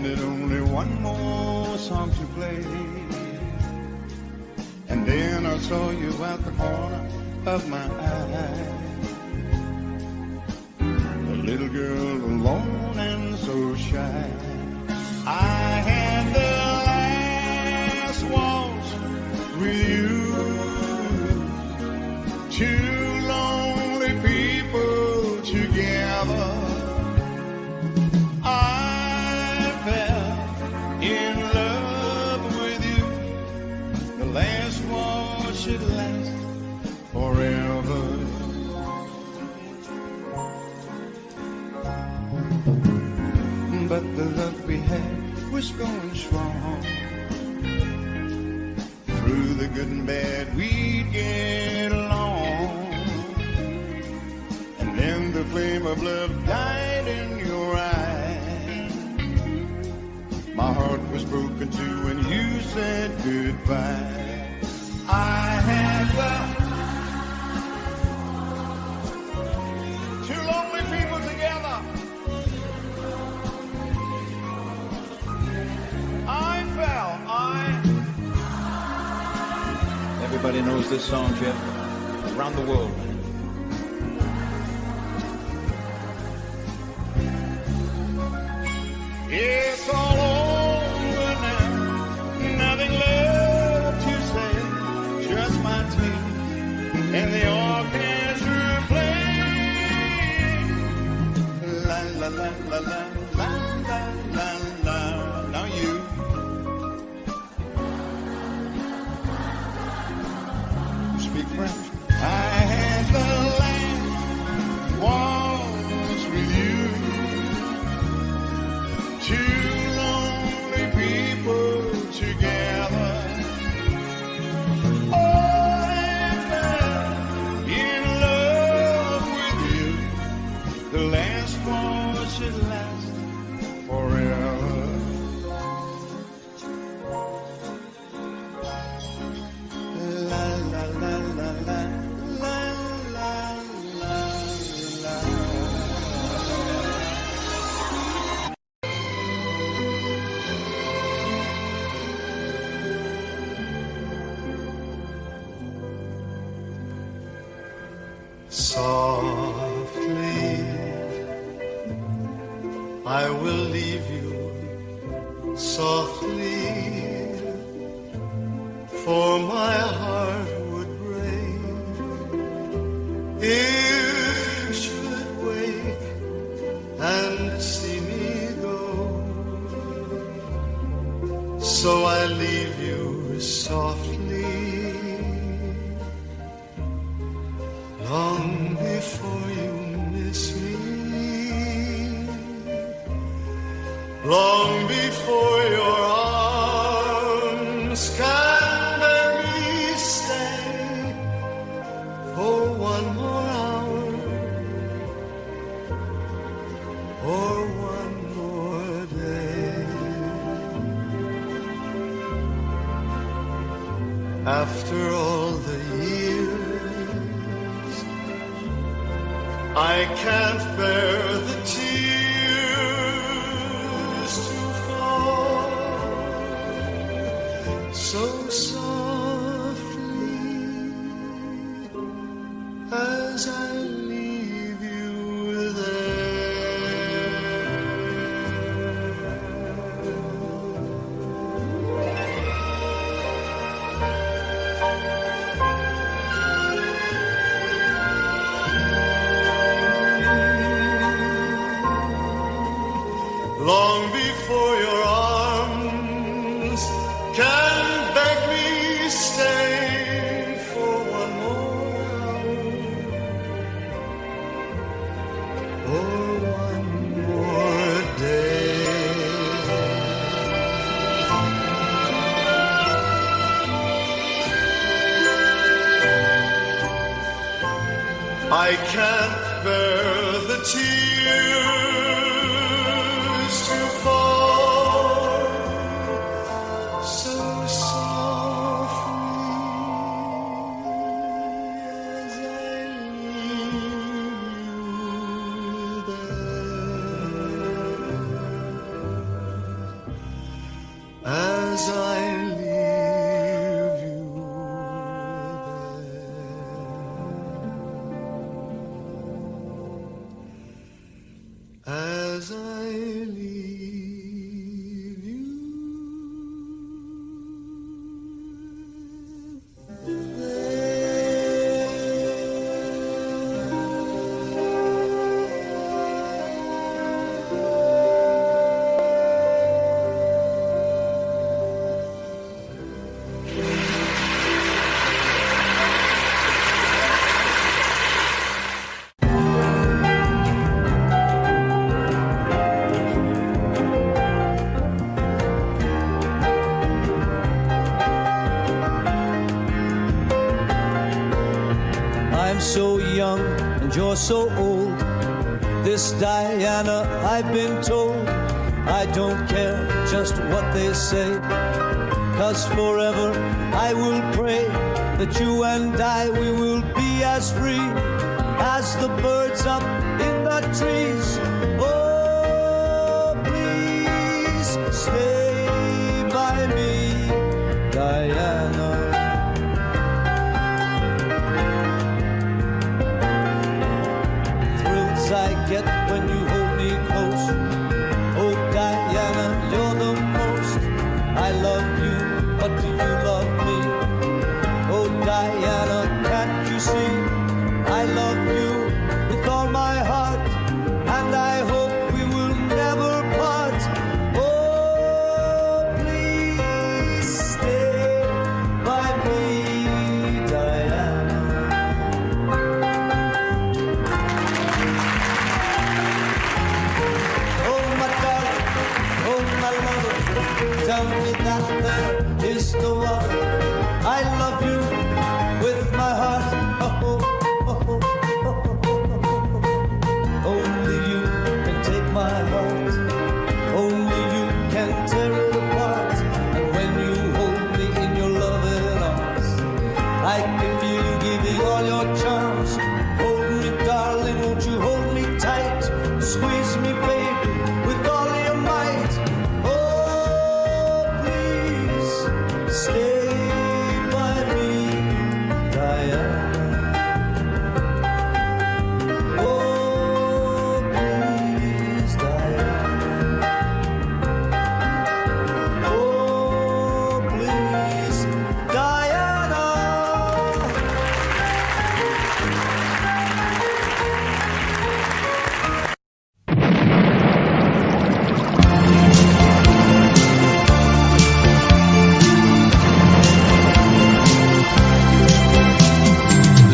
needed only one more song to play. And then I saw you at the corner of my eye. A little girl alone and so shy. I had the last waltz with you. Two lonely people together. I fell in love with you. The last one should last forever. But the love we had was going strong. Through the good and bad we'd get along. And then the flame of love died in your eyes. My heart was broken too when you said goodbye. I had the two lonely people together. I fell, Everybody knows this song, Jeff. Around the world. It's all over now. Nothing left to say. Just my team and the orchestra playing. La la la la la la la la la. Now you. Speak French. I had the last waltz with you. Two lonely people together. Oh, I fell in love with you. The last one should last forever. La la la la la la la la la. Softly, I will leave you softly, for my heart would break if you should wake and see me go. So I leave you softly, long before you miss me, long before your arms can make me stay for one more hour or one more day. After all the years, I can't bear the tears to fall. So softly, as I leave you long before your arms can beg me stay for one more hour or one more day. I can't bear the tears to fall so softly as I leave you there. as I leave you I'm so young and you're so old. This Diana, I've been told, I don't care just what they say, 'cause forever I will pray that you and I, we will be as free as the birds up in the trees. Oh, please stay by me, Diana. I get when you hold me close. Oh, Diana, you're the most. I love you, but do you love me? Oh, Diana, can't you see? I love you with all my heart, and I hope we will never part. Oh, please stay by me, Diana. Tell me that there is no other. I love you with my heart. Oh, oh, oh, oh, oh, oh. Only you can take my heart. Only you can tear it apart. And when you hold me in your loving arms, I can feel you giving all your charms. Hold me, darling, won't you hold me tight? Squeeze me, baby, with all your might. Stay by me, Diana. Oh, please, Diana. Oh, please, Diana.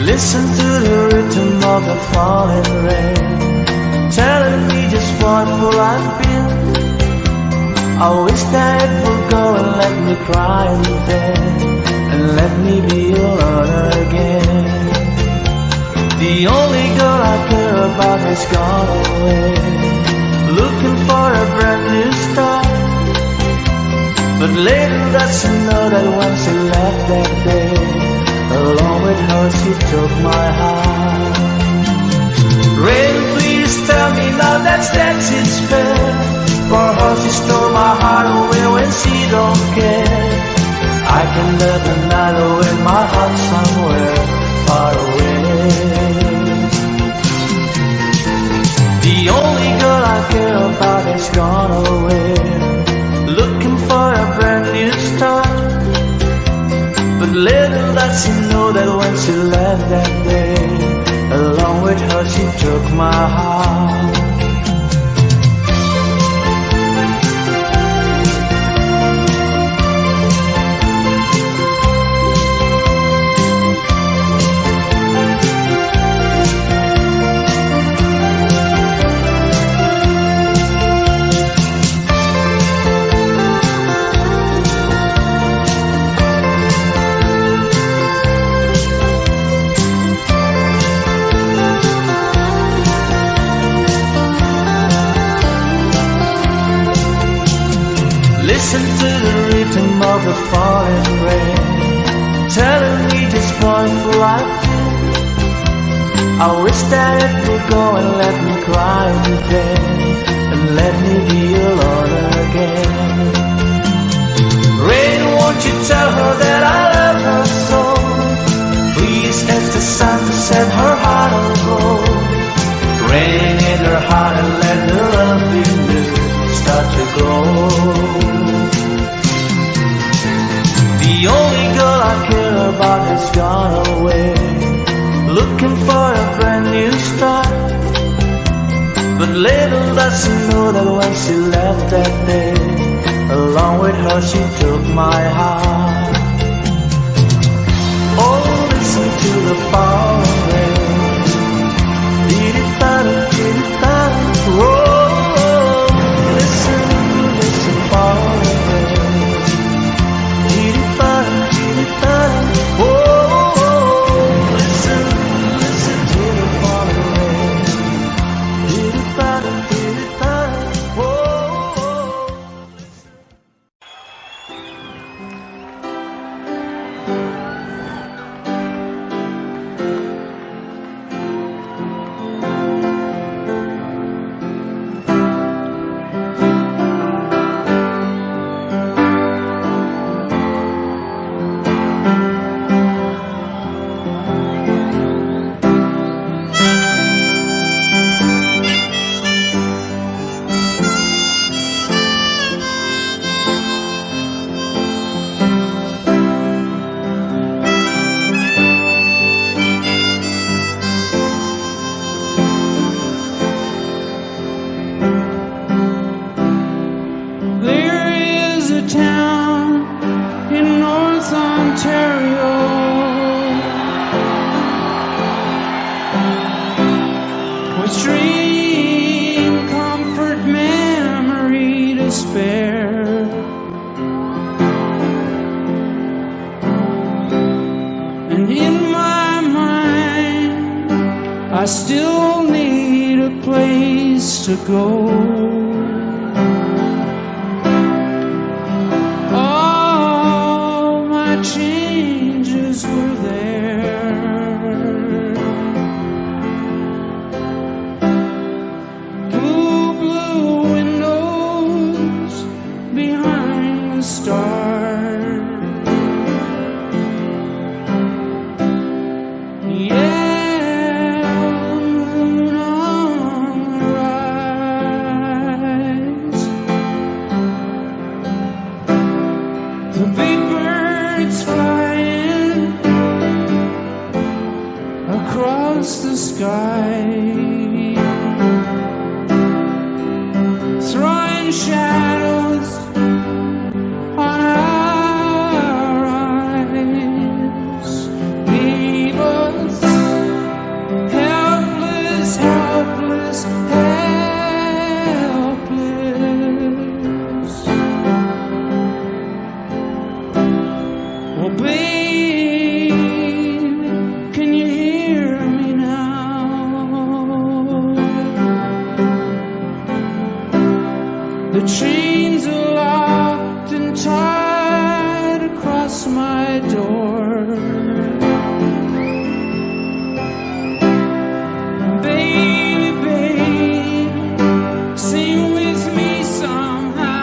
Listen to the rhythm of the falling rain, telling me just what will I've been. I wish that it would go and let me cry in bed, and let me be alone again. The only girl I care about has gone away, looking for a brand new start. But later that's to know that when she left that day, along with her she took my heart. Rain, please tell me now that it's fair. For her she stole my heart away when she don't care. I can live the night away, my heart somewhere far away. The only girl I care about has gone away, looking for a brand new start. But little does she know that when she left that day, along with her she took my heart. Listen to the rhythm of the falling rain, telling me just what will I do. I wish that it would go and let me cry in bed, and let me be alone again. Rain, won't you tell her that I love her so? Please ask the sun to set her heart on gold. Rain in her heart and let her heart has gone away, looking for a brand new start. But little does she know that when she left that day, along with her she took my heart. Oh, listen to the falling rain. Dee-dee-da-da, dee-dee-da-da. Oh, listen, listen, falling rain. Dee-dee-da-da, dee-dee-da-da. Oh, listen, listen to the falling rain. Dee-dee-da-da, dee-dee-da-da. Oh. I still need a place to go. All my changes were there. Blue, blue windows behind the stars. Yeah. The sky, throwing shadows on our eyes, leave us helpless, helpless, helpless. Well, babe, can you hear me now? The chains are locked and tied across my door. Baby, baby, sing with me somehow.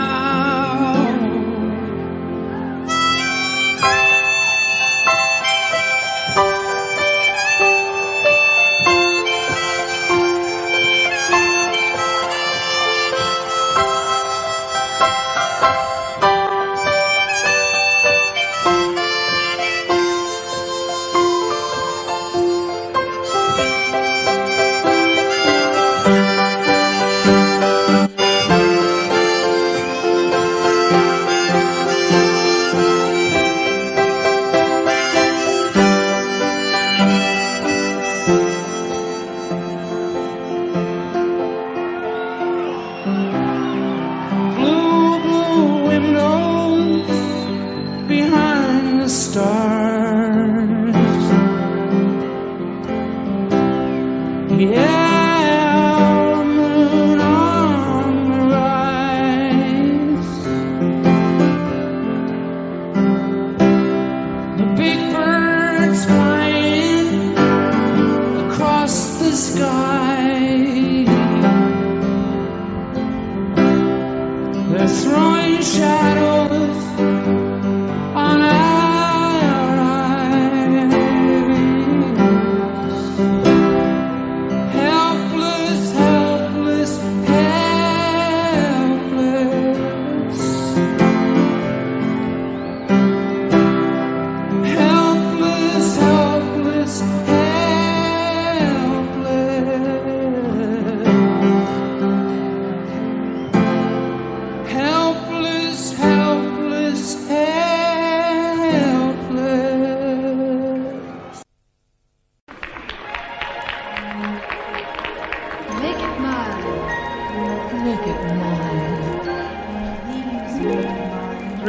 Stars, yeah, moon on the rise. The big birds flying across the sky. They're throwing shadows on helpless.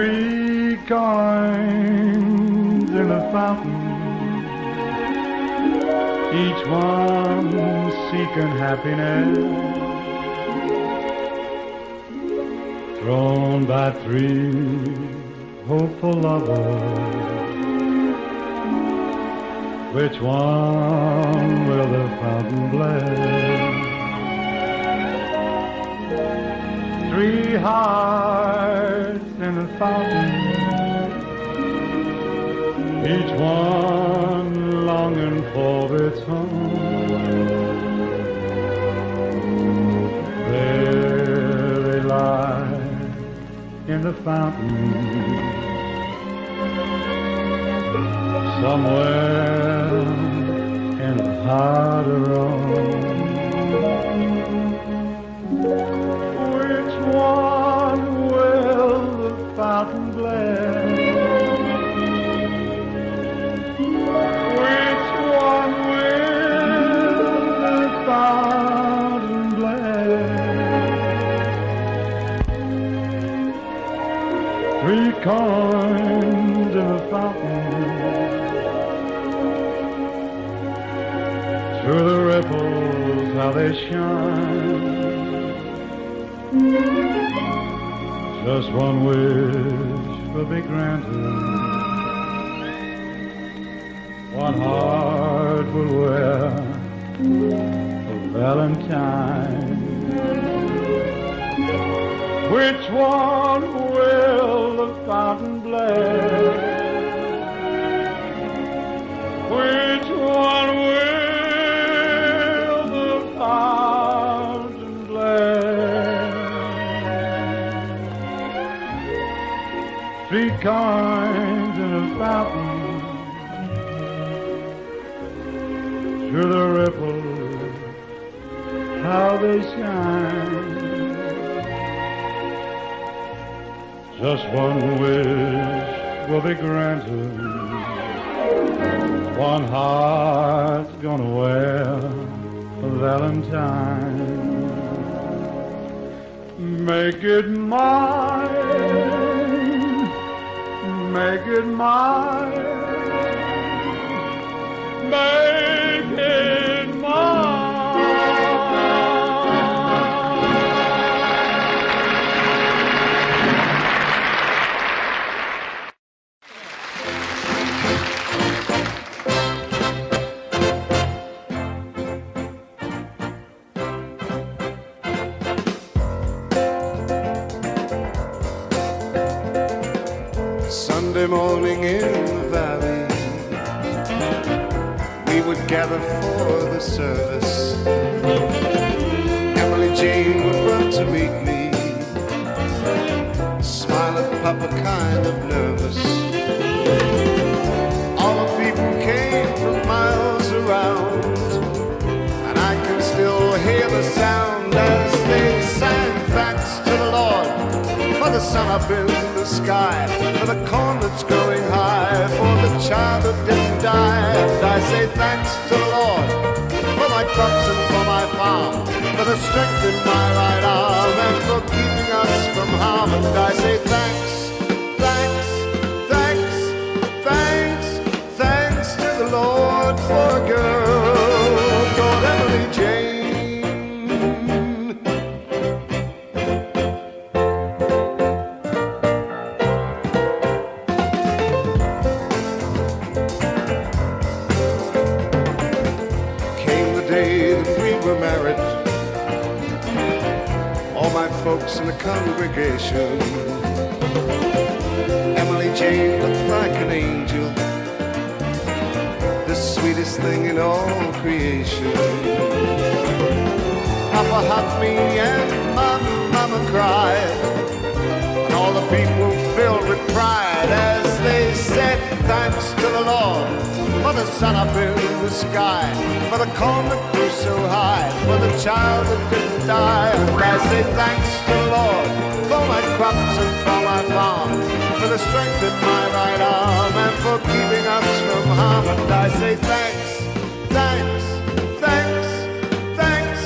3 coins in a fountain, each one seeking happiness, thrown by 3 hopeful lovers. Which one will the fountain bless? 3 hearts in a fountain, each one longing for its home. There they lie in the fountain, somewhere in a heart of Rome. Which one will the fountain bless? Which one will the fountain bless? 3 coins in a fountain, through the ripples how they shine. Just one wish will be granted, one heart will wear a valentine. Which one will the fountain bless? Which one will the fountain bless? 3 coins in a fountain, through the ripples how they shine. Just one wish will be granted, one heart's gonna wear a valentine. Make it mine, make it mine, make it mine. Sunday morning in the valley, we would gather for the service. Emily Jane would run to meet me, smile at Papa kind of nervous. All the people came from miles around, and I can still hear the sound as they sang thanks to the Lord for the sun up in the sky, for the corn that's growing high, for the child that didn't die. And I say thanks to the Lord for my crops and for my farm, for the strength in my right arm, and for keeping us from harm. And I say thanks, thanks, thanks, thanks, thanks to the Lord for a girl called Emily Jane. Folks in the congregation, Emily Jane looked like an angel, the sweetest thing in all creation. Papa hugged me and Mama cried, and all the people filled with pride as they said thanks to the Lord for the sun up in the sky, for the corn that grew so high, for the child that didn't die. And I say thanks to the Lord for my crops and for my farm, for the strength in my right arm, and for keeping us from harm. And I say thanks, thanks, thanks, thanks,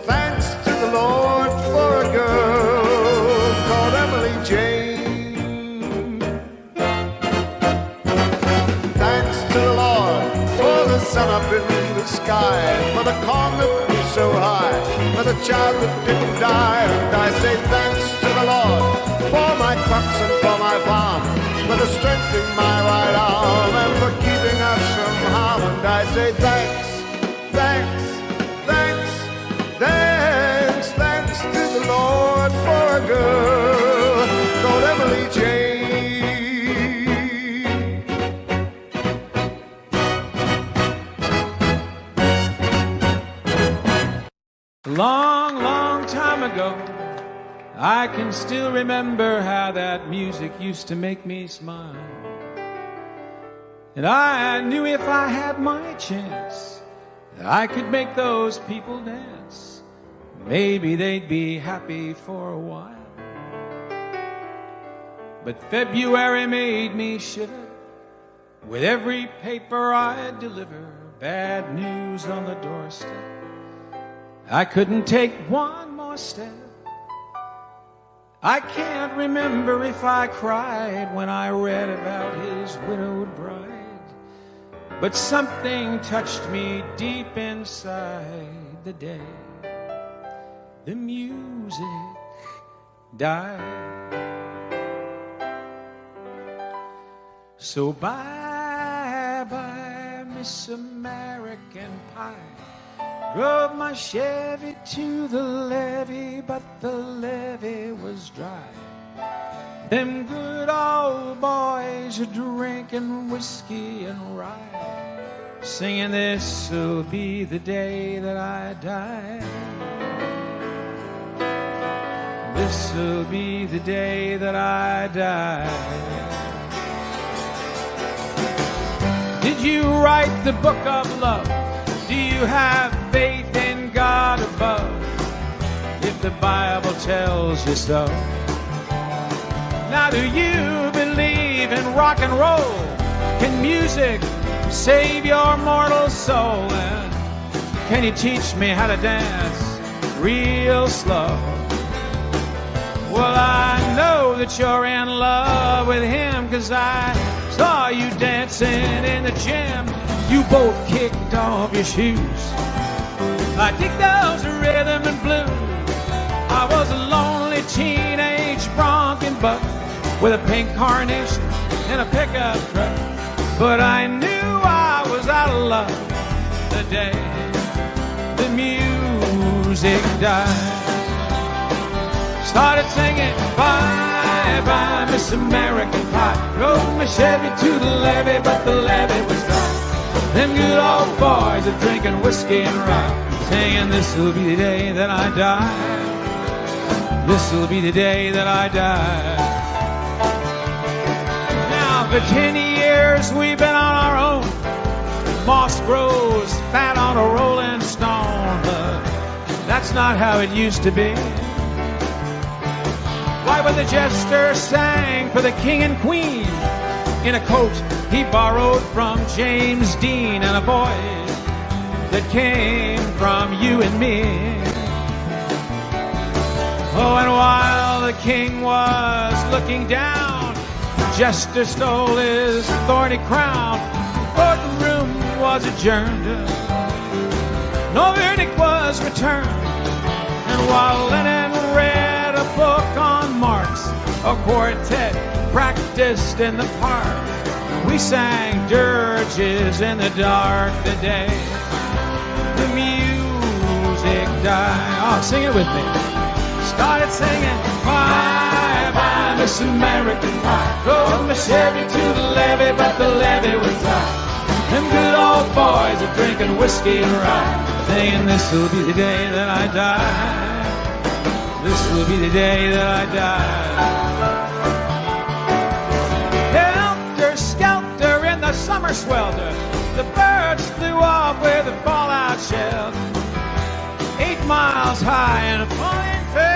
thanks to the Lord for a girl called Emily Jane. a child that didn't die. And I say thanks to the Lord for my crops and for my farm, for the strength in my right arm and for keeping us from harm. And I say thanks, thanks, thanks, thanks, thanks to the Lord for a girl called Emily Jane. Long, long time ago, I can still remember how that music used to make me smile. And I knew if I had my chance, I could make those people dance. Maybe they'd be happy for a while. But February made me shiver. With every paper I deliver, bad news on the doorstep. I couldn't take one more step. I can't remember if I cried when I read about his widowed bride. But something touched me deep inside the day the music died. So bye-bye, Miss American Pie. Drove my Chevy to the levee, but the levee was dry. Them good old boys are drinking whiskey and rye, singing this'll be the day that I die. This'll be the day that I die. Did you write the book of love? Do you have faith in God above? If the Bible tells you so. Now do you believe in rock and roll? Can music save your mortal soul? And can you teach me how to dance real slow? Well, I know that you're in love with him, 'cause I saw you dancing in the gym. You both kicked off your shoes. I dig those rhythm and blues. I was a lonely teenage bronking buck with a pink carnation and a pickup truck. But I knew I was out of luck the day the music died. Started singing bye-bye, Miss American Pie. Drove my Chevy to the levee, but the levee was dry. Them good old boys are drinking whiskey and rye, saying this'll be the day that I die. This'll be the day that I die. Now for 10 years we've been on our own. Moss grows fat on a rolling stone, but that's not how it used to be. Why, when the jester sang for the king and queen in a coat he borrowed from James Dean, and a voice that came from you and me. Oh, and while the king was looking down, the jester stole his thorny crown. Courtroom was adjourned, no verdict was returned. And while Lennon read a book on Marx, a quartet practiced in the park, we sang dirges in the dark the day the music died. Oh, sing it with me. Started singing bye-bye, Miss American Pie. Drove my Chevy to the levee, but the levee was dry. Them good old boys are drinking whiskey and rye, saying this'll be the day that I die. This will be the day that I die. Helter-skelter in the summer swelter, the birds flew off with a fallout shell. 8 miles high and falling fast,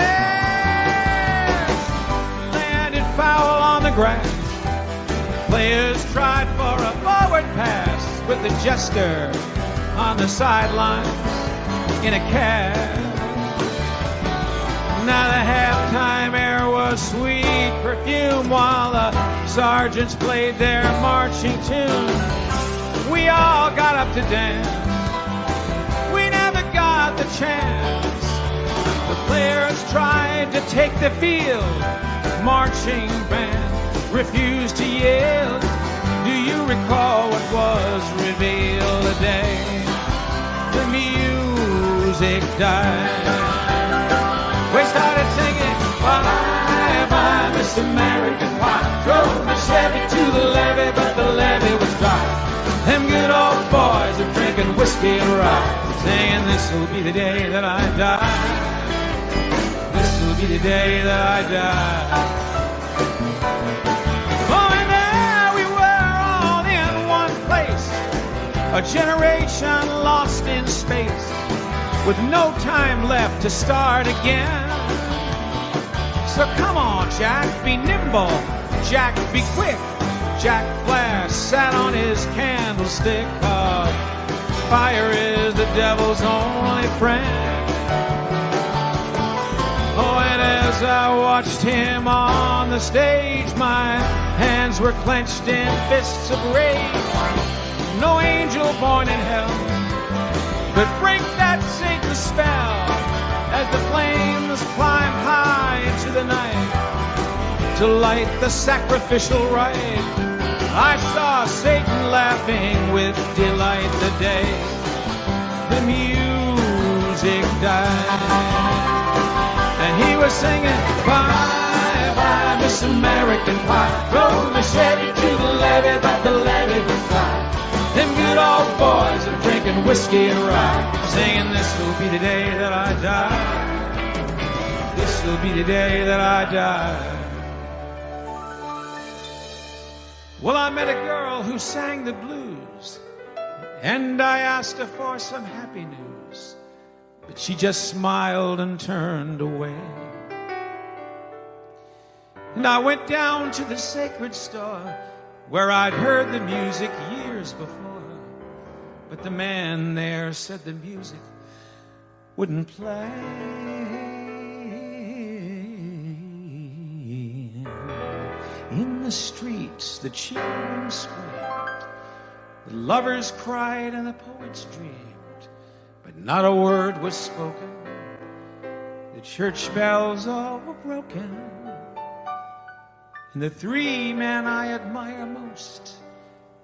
landed foul on the grass. Players tried for a forward pass with the jester on the sidelines in a cab. Now the halftime air was sweet perfume while the sergeants played their marching tune. We all got up to dance. We never got the chance The players tried to take the field. Marching band refused to yield. Do you recall what was revealed today? The music died. We started singing, bye, bye, Miss American Pie. Drove my Chevy to the levee, but the levee was dry. Them good old boys are drinking whiskey and rye, saying this'll be the day that I die. This'll be the day that I die. Oh, and there we were all in one place, a generation lost in space, with no time left to start again. So come on, Jack, be nimble. Jack, be quick. Jack Flash sat on his candlestick. Fire is the devil's only friend. Oh, and as I watched him on the stage, my hands were clenched in fists of rage. No angel born in hell could break that Satan's spell. As the flames climb high into the night to light the sacrificial rite, I saw Satan laughing with delight the day the music died. And he was singing, bye, bye, Miss American Pie. Drove my Chevy to the levee, but the levee was dry. Them good old boys are drinking whiskey and rye, saying this will be the day that I die. This will be the day that I die. Well, I met a girl who sang the blues, and I asked her for some happy news, but she just smiled and turned away. And I went down to the sacred store where I'd heard the music years before, but the man there said the music wouldn't play. In the streets, the children screamed, the lovers cried, and the poets dreamed, but not a word was spoken. The church bells all were broken, and the three men I admire most,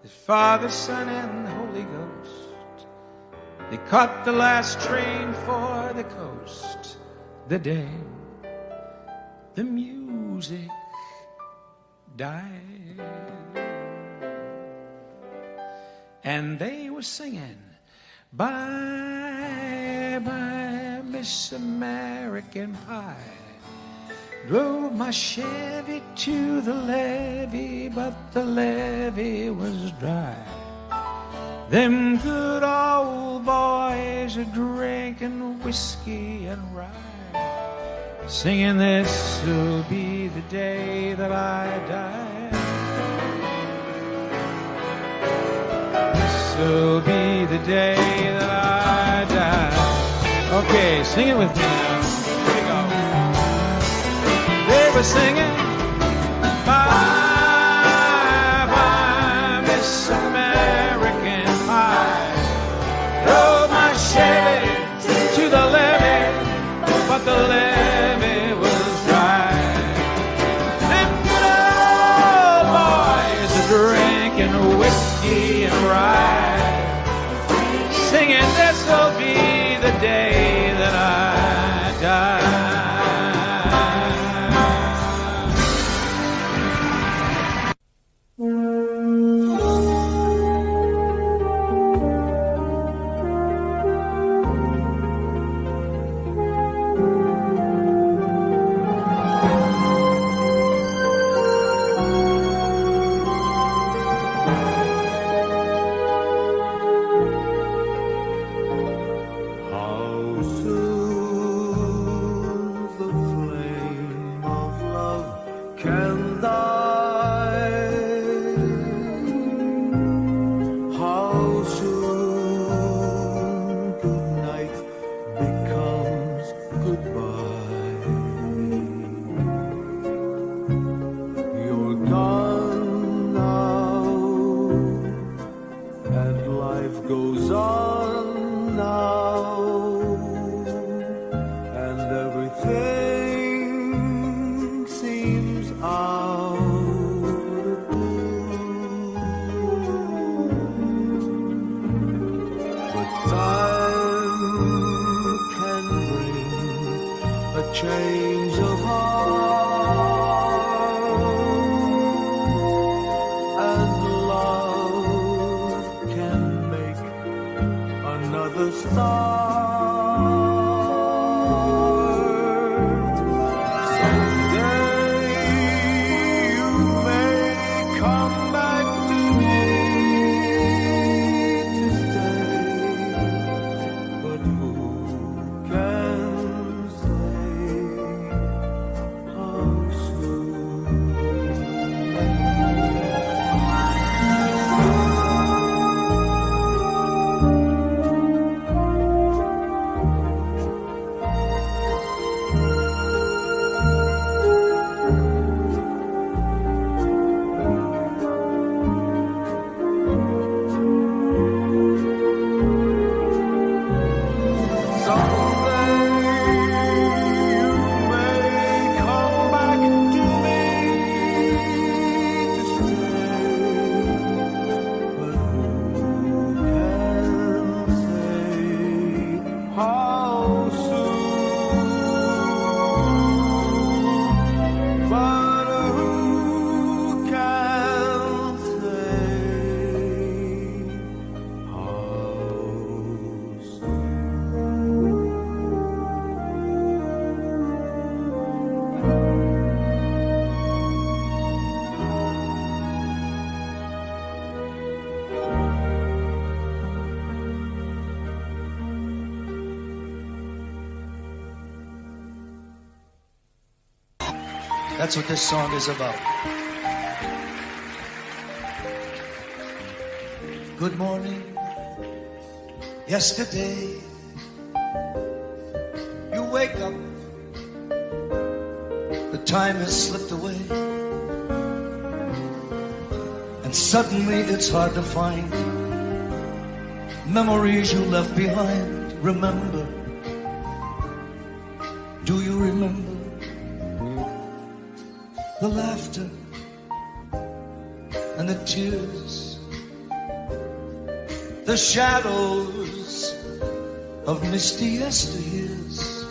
the Father, Son, and the Holy Ghost, they caught the last train for the coast the day the music died. And they were singing, bye, bye, Miss American Pie. Drove my Chevy to the levee, but the levee was dry. Them good old boys are drinking whiskey and rye, singing this will be the day that I die. This will be the day that I die. Okay, sing it with me now. Here we go. They were singing, bye, bye, Miss American Pie. Drove my Chevy to the levee, but the levee was dry. Them good old boys are drinking whiskey and rye, singing this'll be the day that I die. change of heart, and love can make another start. That's what this song is about. Good morning. Yesterday, you wake up, the time has slipped away, and suddenly it's hard to find memories you left behind. Remember, do you remember the laughter and the tears, the shadows of misty yesteryears,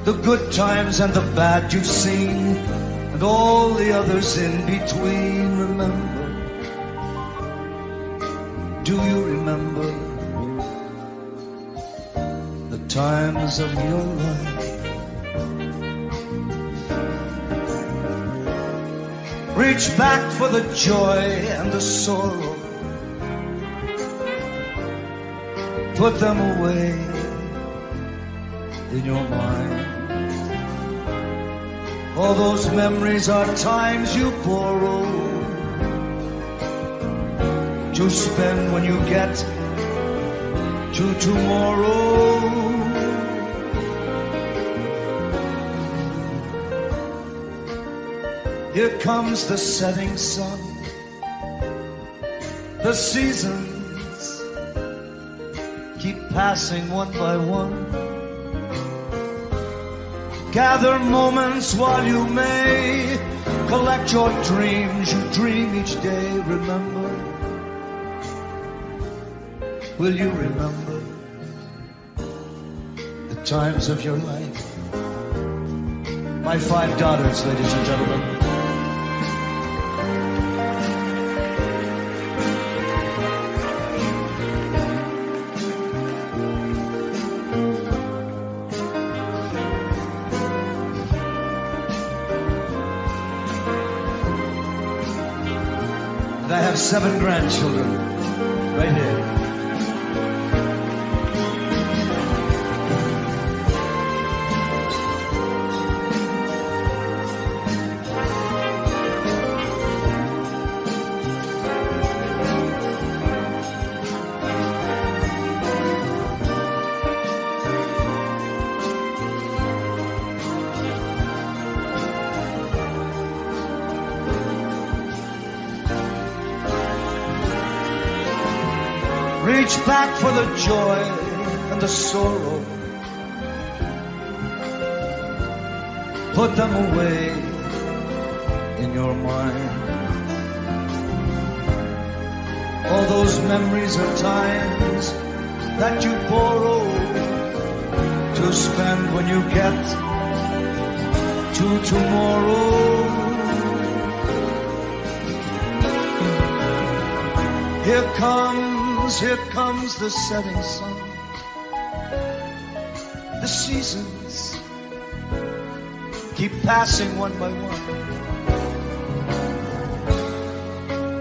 the good times and the bad you've seen, and all the others in between? Remember, do you remember the times of your life? Reach back for the joy and the sorrow, put them away in your mind. All those memories are times you borrow to spend when you get to tomorrow. Here comes the setting sun. The seasons keep passing one by one. Gather moments while you may. Collect your dreams you dream each day. Remember, will you remember the times of your life? My 5 daughters, ladies and gentlemen. And I have 7 grandchildren right here. Reach back for the joy and the sorrow. Put them away in your mind. All those memories are times that you borrow to spend when you get to tomorrow. Here comes the setting sun. The seasons keep passing one by one.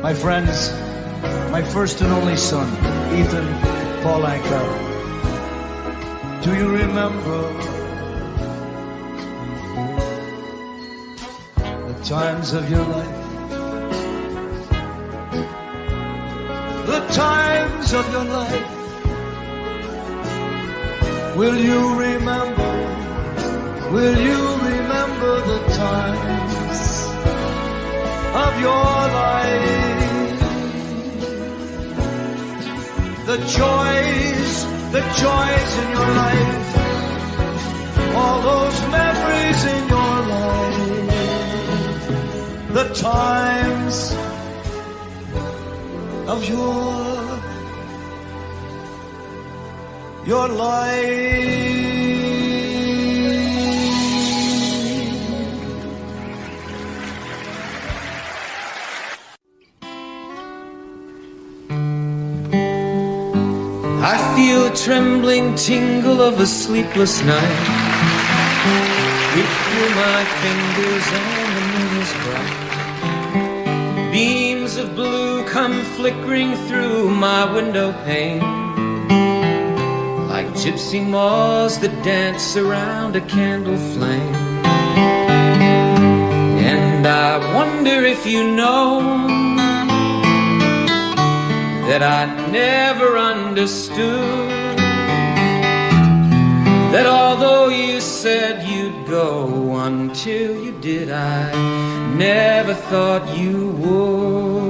My friends, my first and only son, Ethan Paul Anka, do you remember the times of your life? The times of your life. Will you remember the times of your life? The joys in your life, all those memories in your life, the times of your life. I feel a trembling tingle of a sleepless night creep through my fingers and the moon is bright. Beams of blue come flickering through my window pane, like gypsy moths that dance around a candle flame. And I wonder if you know that I never understood, that although you said you'd go until you did, I never thought you would.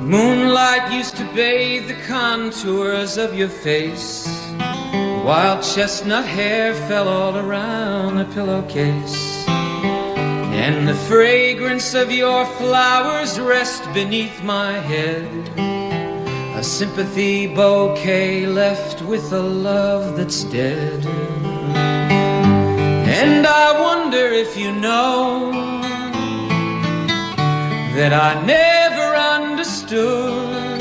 Moonlight used to bathe the contours of your face, wild chestnut hair fell all around the pillowcase, and the fragrance of your flowers rest beneath my head, a sympathy bouquet left with a love that's dead. And I wonder if you know that I never understood,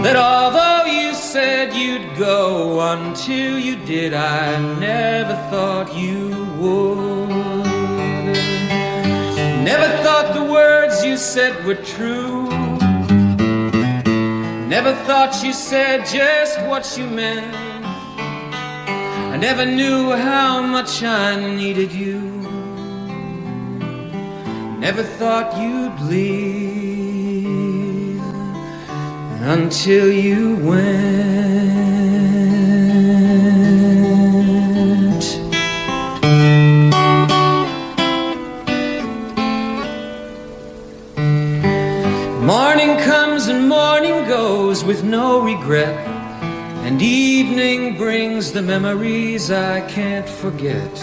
that although you said you'd go until you did, I never thought you would. Never thought the words you said were true, never thought you said just what you meant. I never knew how much I needed you, never thought you'd leave until you went. Morning comes and morning goes with no regret, and evening brings the memories I can't forget.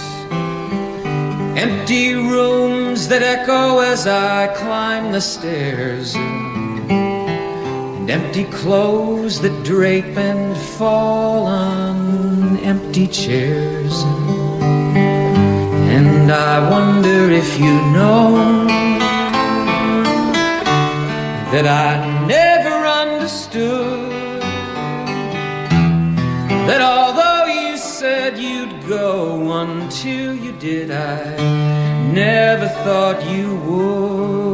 Empty rooms that echo as I climb the stairs, and empty clothes that drape and fall on empty chairs. And I wonder if you know that I never understood, that although you said you'd go until you did, I never thought you would.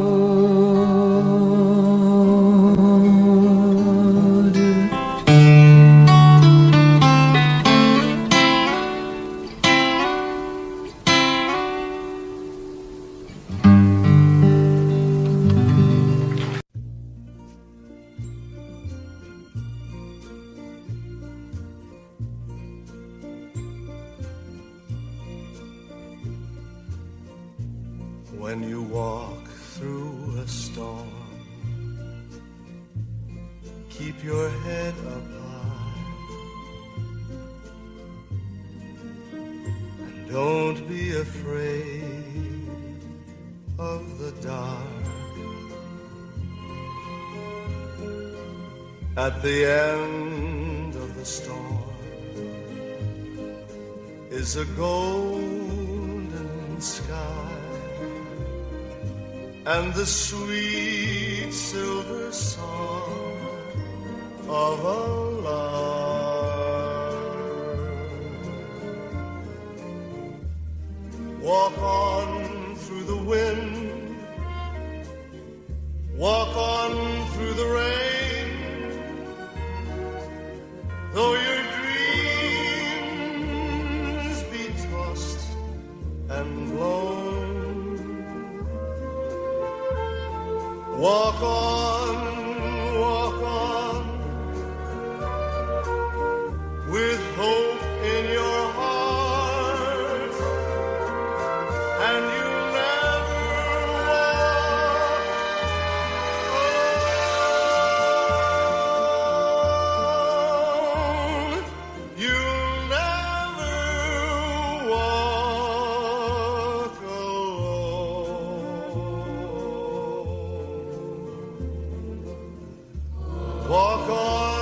When you walk through a storm, keep your head up high, and Don't be afraid of the dark. At the end of the storm is a golden sky and the sweet silver song of a lark. Walk on through the wind, walk on through the rain, though your dreams be tossed and blown. Walk on, with hope in your heart, and you'll never walk alone. You'll never walk alone. Walk on.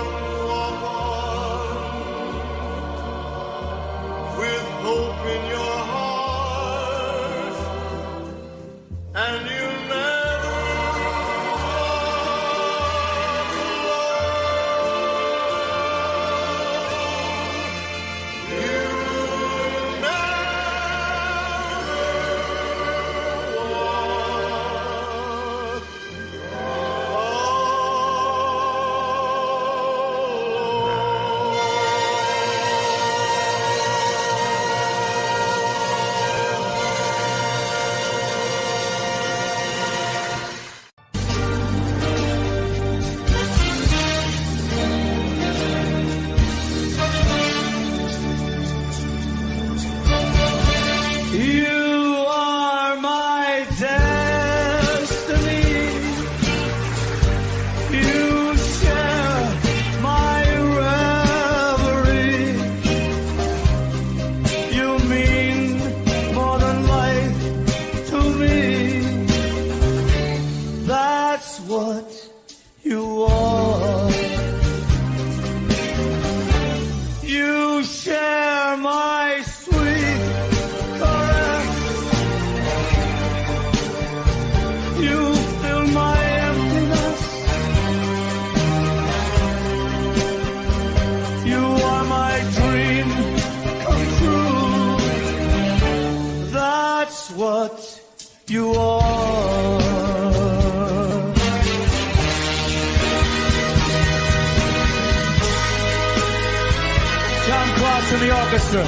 To the orchestra.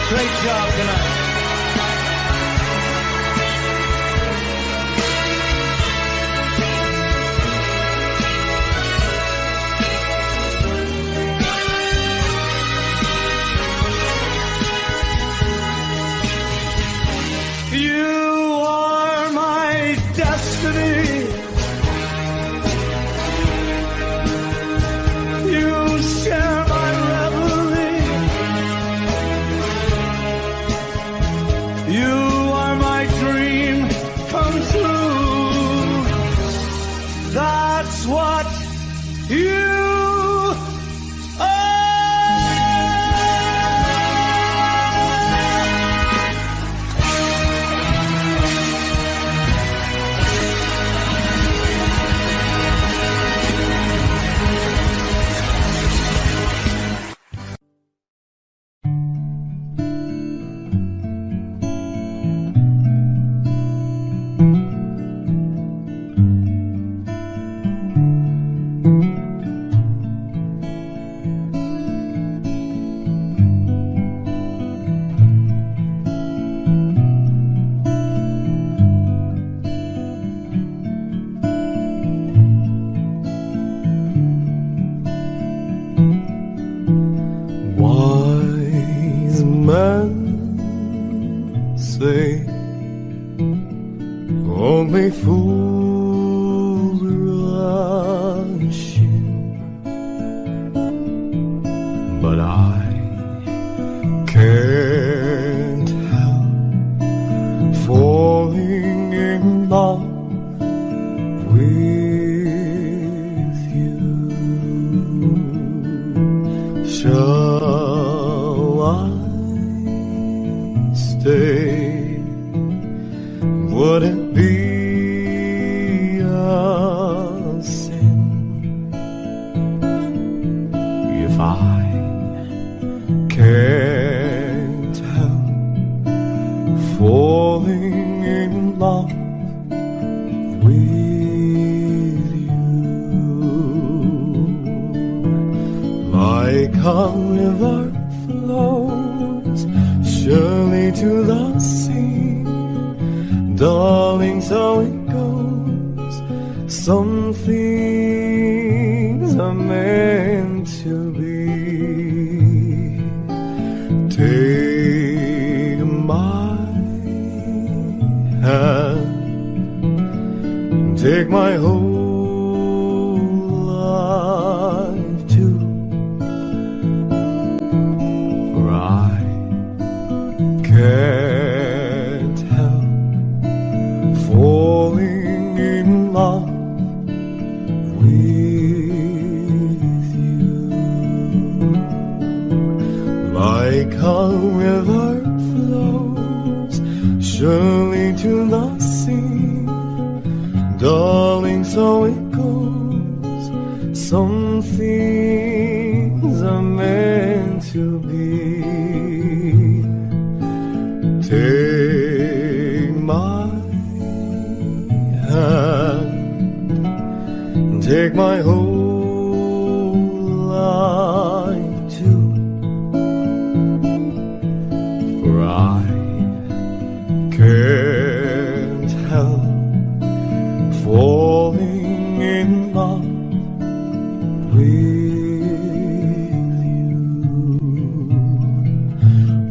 Great job tonight. You are my destiny. You share my you are my dream come true. That's what you are. Say only fools rush in, but I can't stay, would it be a sin if I can't help falling in love with you? Like a river flows surely to the sea, darling, so it goes. Some things are meant to be. Take my hand, take my whole life too, for I can't help falling in love with you. Like a river flows surely to the sea, darling, so it goes. Some things are meant to be. Take my hand, take my whole life too, for I can't help falling in love with you,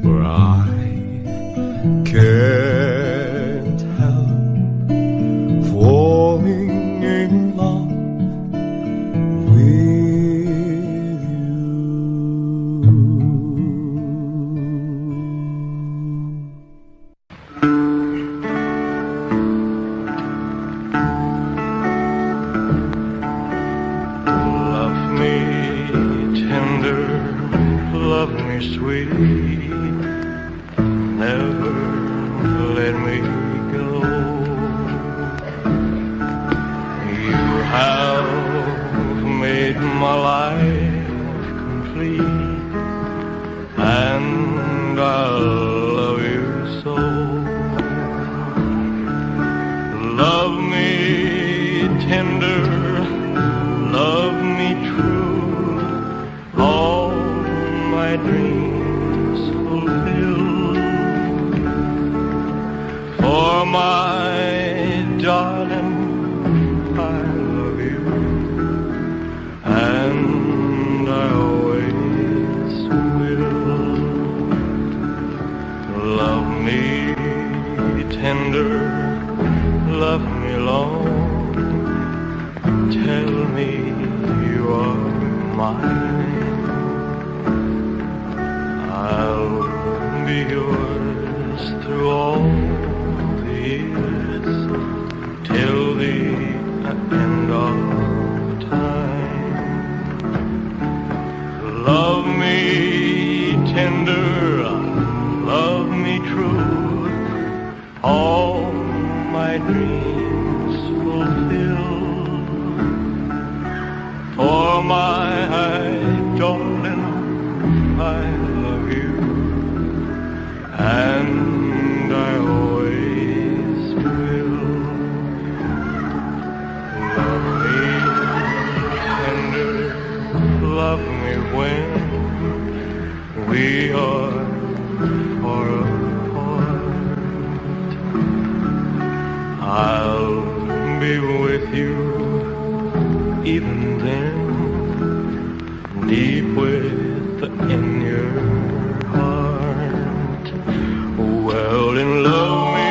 for I can't help falling in love with you. Love me tender, love me sweet, never let me go. You have made my life complete, and I love you so. Love me tender, love me true, all my dreams fulfill. For my darling, I love you, and I always will. Love me tender, love me long, tell me you are mine. I'll be yours through all the years, till the end of time. Love me tender, love me true, all my dreams fulfill. For my darling, I love you, and I always will. Love me tender, love me when we are far apart. I'll be with you even then, deep within your heart. Well, in love me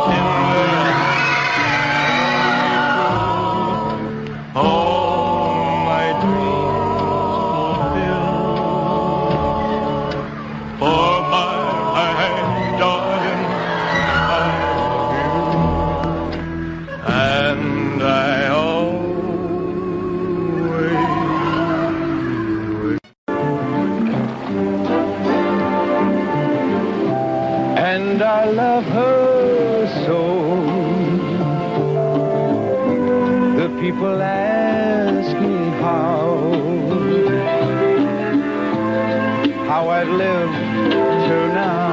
tender, all my dreams fulfill. For my darling, I love you, and I and I love her so. The people ask me how I've lived till now.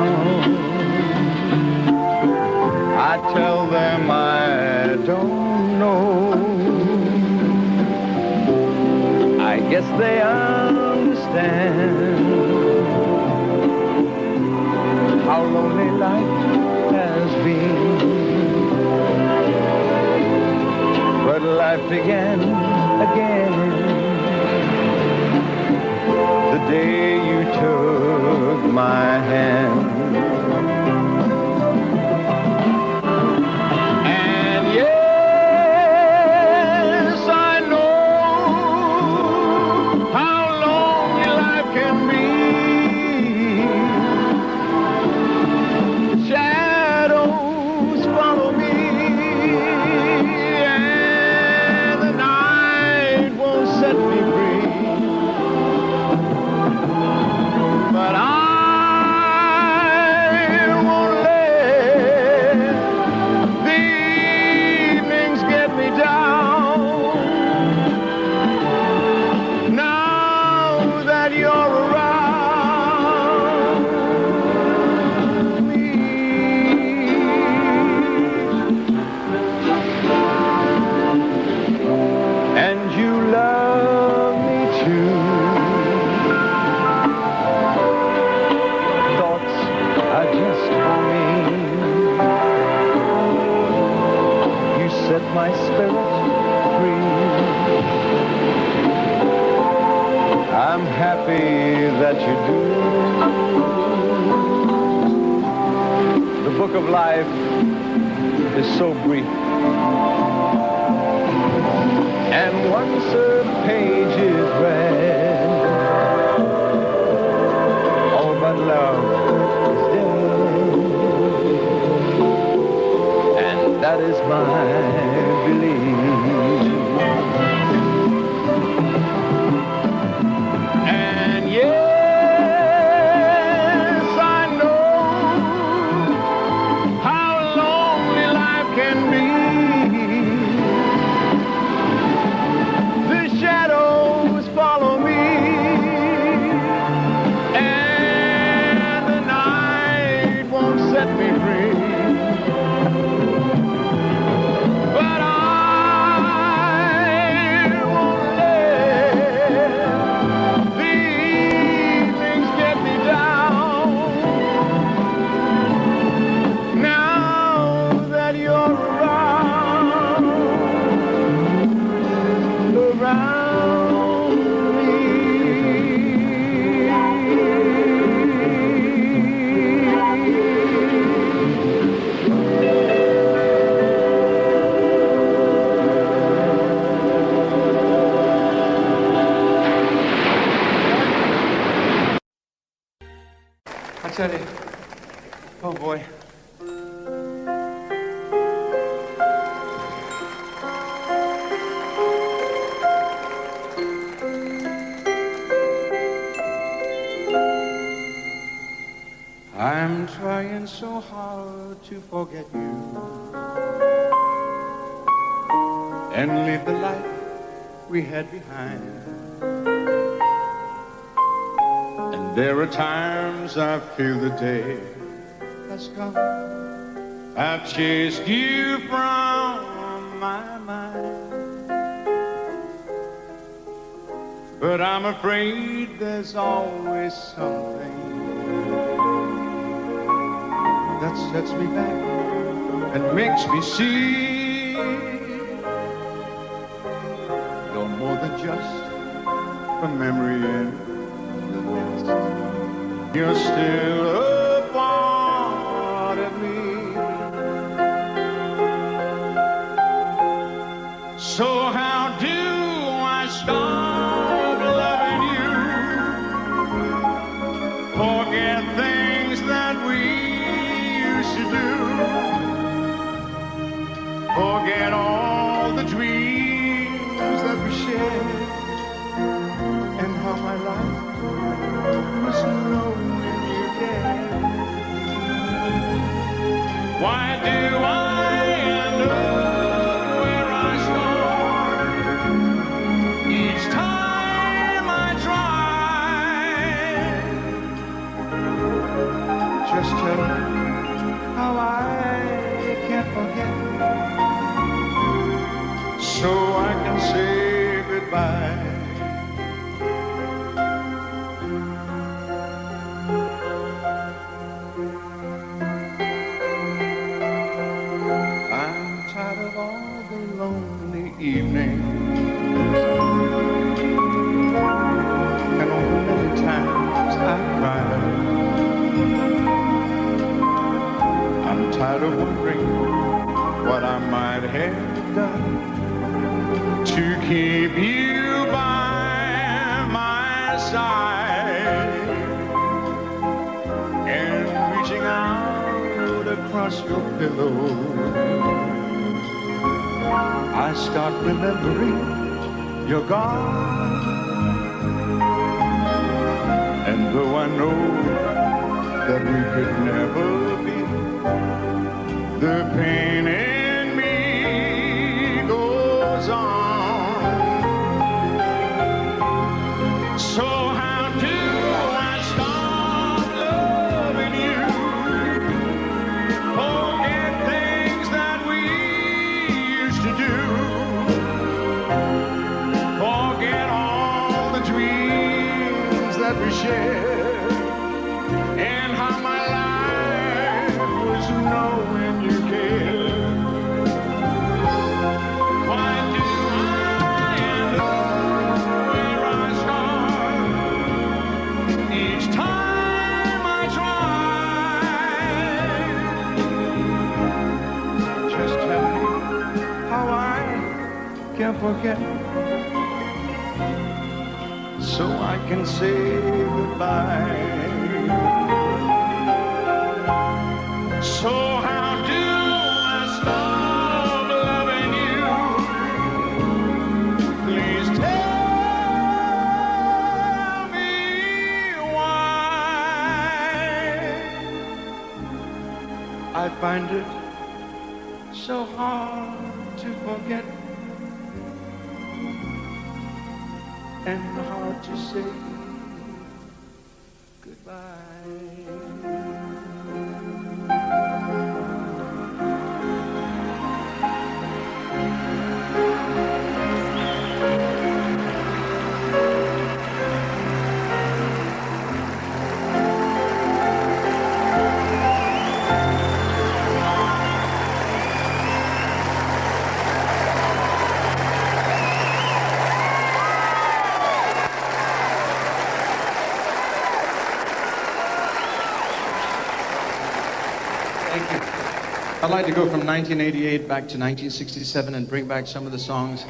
I tell them I don't know. I guess they understand how lonely life has been. But life began again the day you took my hand. And yes, I know how lonely life can be. Shadows follow me, and the night won't set me free. But I won't let the evenings get me down. Now that you're around me, and you love me too. Thoughts are just for me. You set my spirit free. I'm happy that you do. The book of life is so brief, and once a page is read, all but love is dead, and that is my belief. And yes, I know how lonely life can be. The shadows follow me, and the night won't set me free. But I won't let the evenings get me down. Now that you're around me. I tell you, oh boy. I'm trying so hard to forget you and leave the life we had behind. And there are times I feel the day has come. I've chased you from my mind, but I'm afraid there's always something that sets me back and makes me see you're more than just a memory in the past. You're still a part of me. So how do I start loving you? Forget things that we used to do. Forget all the dreams that we shared, and how my life was lonely when you cared. Why do I end up where I start? Each time I try, just tell me how I can't forget, so I can say goodbye. Evening, and all the many times I cried. I'm tired of wondering what I might have done to keep you by my side, and reaching out across your pillow, I start remembering you're gone. And though I know that we could never be, the pain in me goes on. So how do I stop loving you? Forget things that we used to do. Forget all the dreams that we shared, and how my life was knowing you cared. Why do I end up where I start? Each time I try, just tell me how I can't forget, so I can say goodbye. So how do I stop loving you? Please tell me why. I find it so hard to forget, and hard to say goodbye. I'd like to go from 1988 back to 1967 and bring back some of the songs.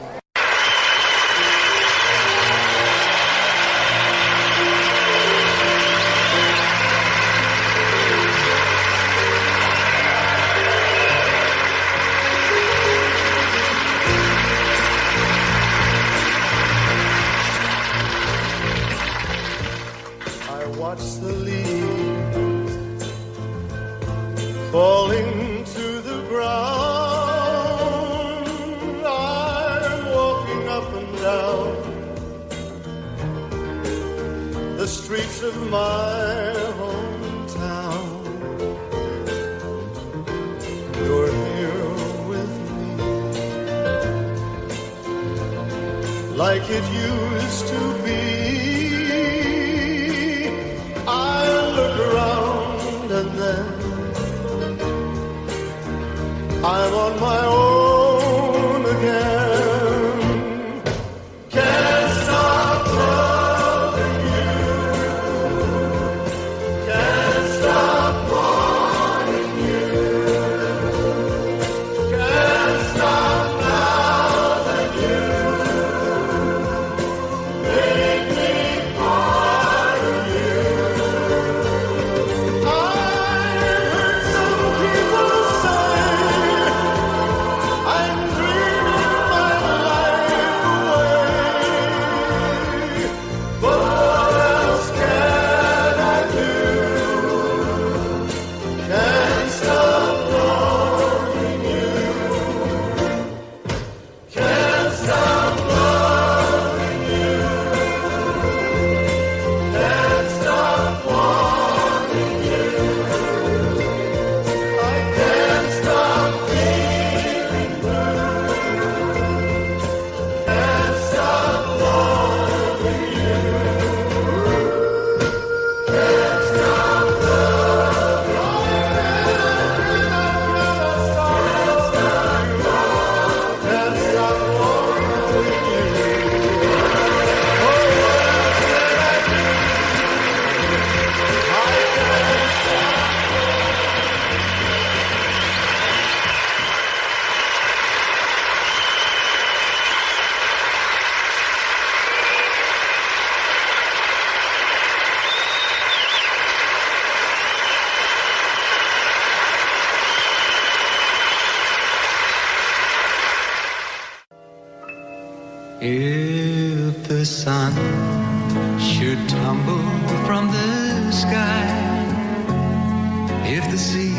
I watch the leaves falling to the ground. I'm walking up and down the streets of my hometown. You're here with me like it used to be. I look around and then I'm on my own again. Can't stop loving you. Can't stop wanting you. Can't stop loving you. Make me part of you. I heard some people say If the sun should tumble from the sky, if the sea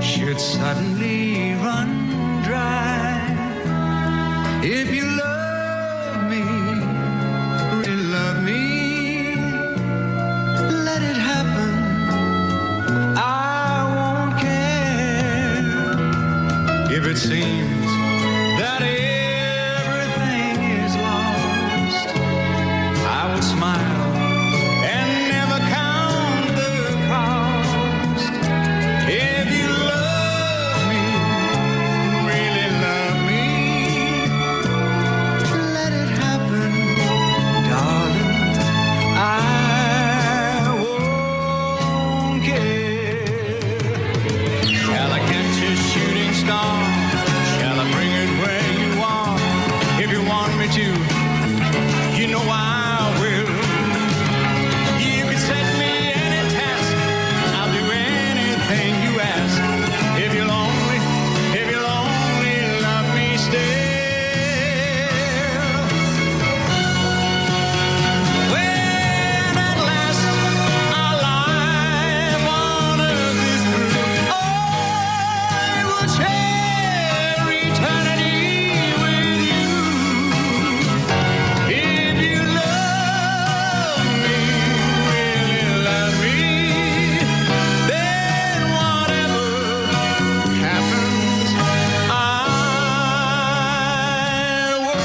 should suddenly run dry, if you love me, really love me, let it happen, I won't care. If it seems that everything is lost, I will smile and never count the cost. If you love me, really love me, let it happen, darling, I won't care. Shall I catch a shooting star? Shall I bring it where you are? If you want me to, you know I will. You can set me any task, I'll do anything you ask. If you'll only love me still. When at last our life on earth is through, I will share eternity with you. If you love me, really love me, then whatever happens, I won't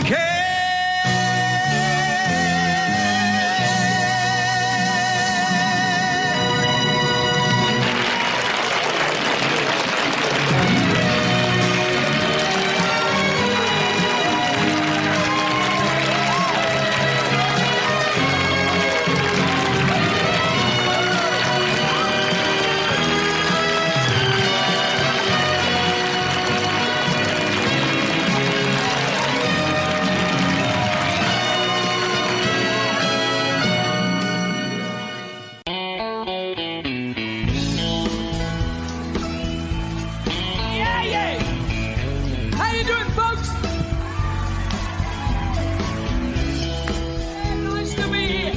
care. Yeah, yeah. How you doing, folks? Nice to be here.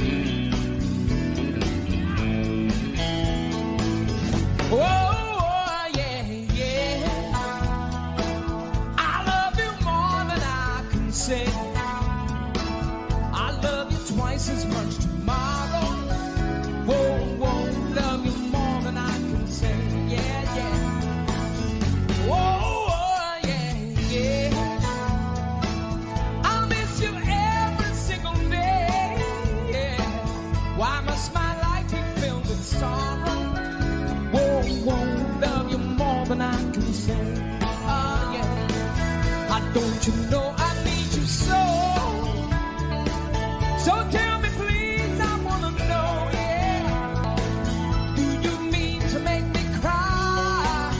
Oh, yeah, yeah. I love you more than I can say. I love you twice as much tomorrow. Whoa, whoa, love you more than I can say. Yeah, yeah. Oh, yeah, yeah. I'll miss you every single day. Yeah. Why must my life be filled with sorrow? Whoa, whoa, love you more than I can say. Oh, yeah. Don't you know I need you so? So tell me, please, I wanna know, yeah. Do you mean to make me cry?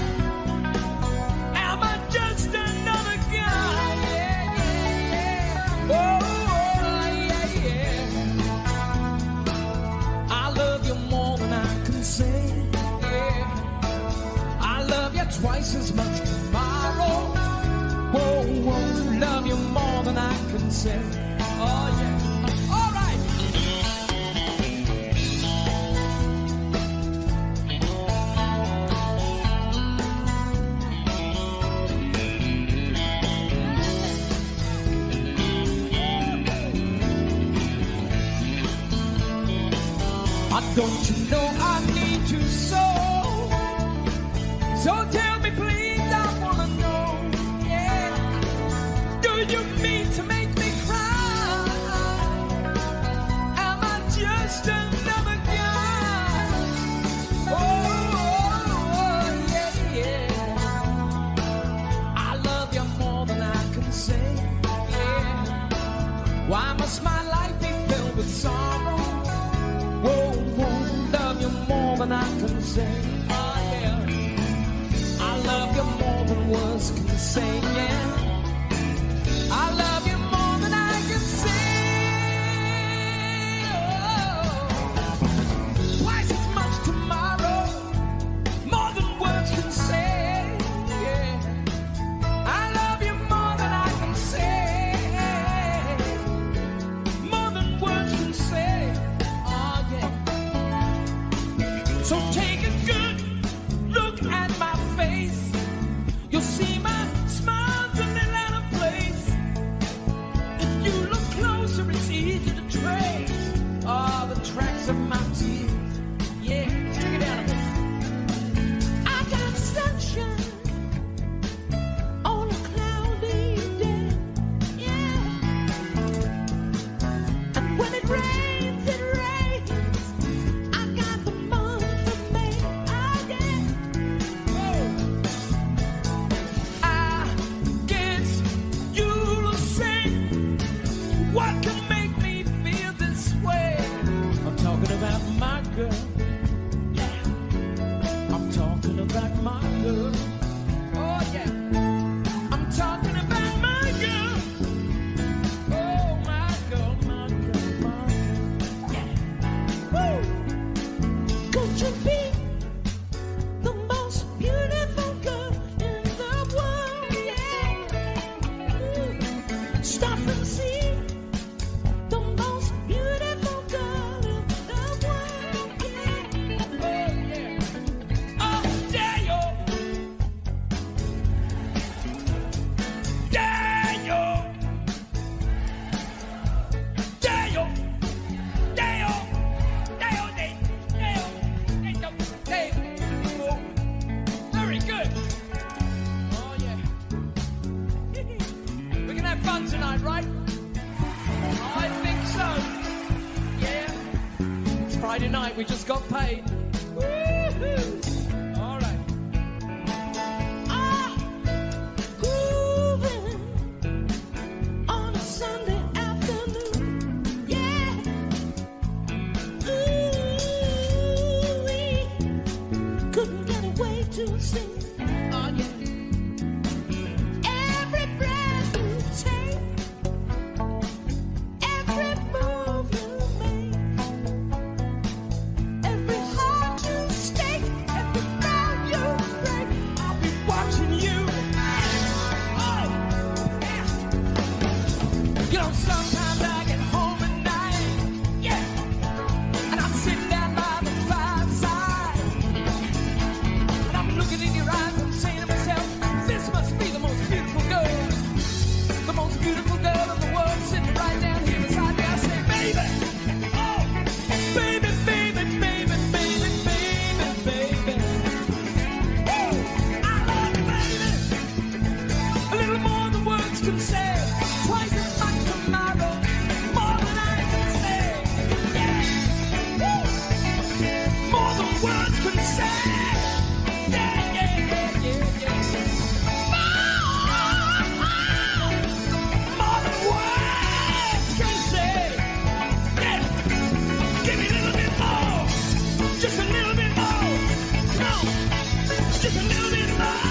Am I just another guy? Yeah, yeah, yeah. Oh, yeah, yeah. I love you more than I can say. Yeah. I love you twice as much tomorrow. Whoa, whoa, love you more than I can say. Oh, yeah. All right. Don't you know I need you so? So tell me, please, I wanna know, yeah. Do you mean to make me cry? Am I just another guy? Oh, yeah, yeah. I love you more than I can say, yeah. Why must my life be filled with sorrow? Whoa, whoa, love you more than I can say. Oh, yeah. I love you more than words can say, yeah. I love you more than I can say. Oh, twice as much tomorrow, more than words can say, yeah. I So take a good look at my face. You'll see my smile's a little out of place. If you look closer, it's easy to trace. Ah, the tracks of my tears. Yeah, check it out a bit. I got sunshine on a cloudy day. Yeah. And when it rains, it rains. I got the month of May. Oh, yeah. Whoa. I guess you'll say, what can make me feel this way? I'm talking about my girl. Yeah. I'm talking about my girl. Oh, yeah. I'm talking about my girl. Oh, my girl, my girl, my girl. Yeah. Woo! Could you be the most beautiful girl in the world? Yeah. Stop and see the most beautiful girl in the world. Yeah. Oh, yeah. Oh, Daniel. Daniel. Daniel. Daniel. Daniel. Daniel. Very good. Oh, yeah. We can have fun tonight, right? I think so. Yeah. It's Friday night. We just got paid. Woo-hoo. All right. Ah, grooving on a Sunday afternoon. Yeah. Ooh-wee. Couldn't get away too soon. Oh, yeah. Every breath you take, every move you make, every heart you stake, every vow you break, I'll be watching you. Oh, yeah. You know, sometimes I get home at night, yeah, and I'm sitting down by the fireside, and I'm looking in your eyes and saying to myself, this must be the most beautiful girl in the world, sitting right down here beside me. I say, baby, oh, baby, baby, baby, baby, baby, baby. Woo! I love you, baby. A little more than words can say. Twice as much tomorrow, more than I can say. Yeah. Woo! More than words can say. Yeah, yeah, yeah, yeah, yeah. More than words can say. Yeah. Give me a little bit more. Just a little bit more. Come on. Just a little bit more.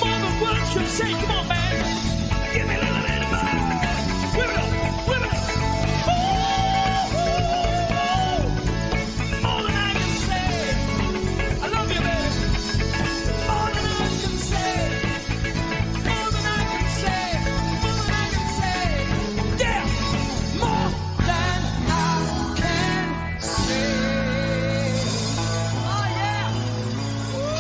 More than words can say. Come on, man. Give me a little bit more. Whip it up. Whip it up. Ooh. More than I can say. I love you, baby. More than I can say. More than I can say. More than I can say. Yeah. More than I can say. Oh, yeah. Woo.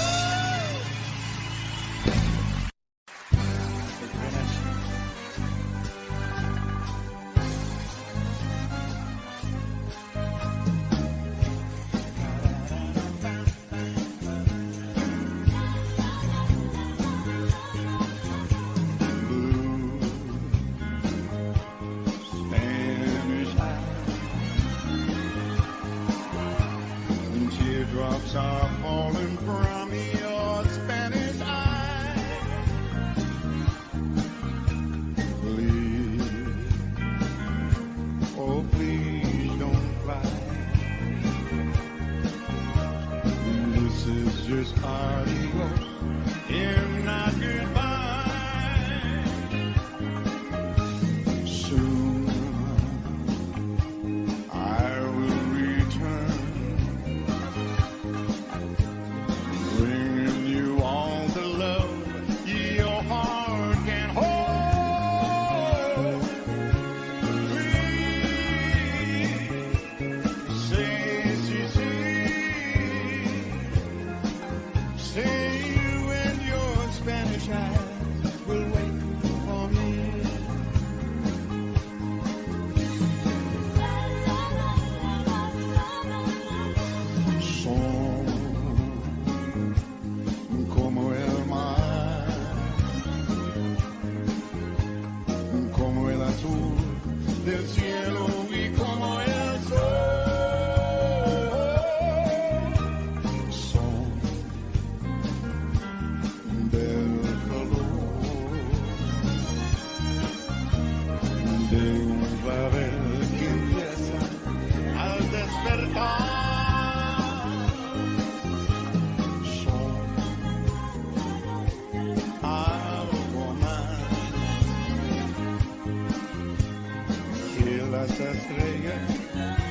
Spanish and teardrops are falling from your Spanish eyes. Please, oh please don't cry. This is just adios, if not goodbye. Soon I will return, bringing you all the love your heart can hold. Please again.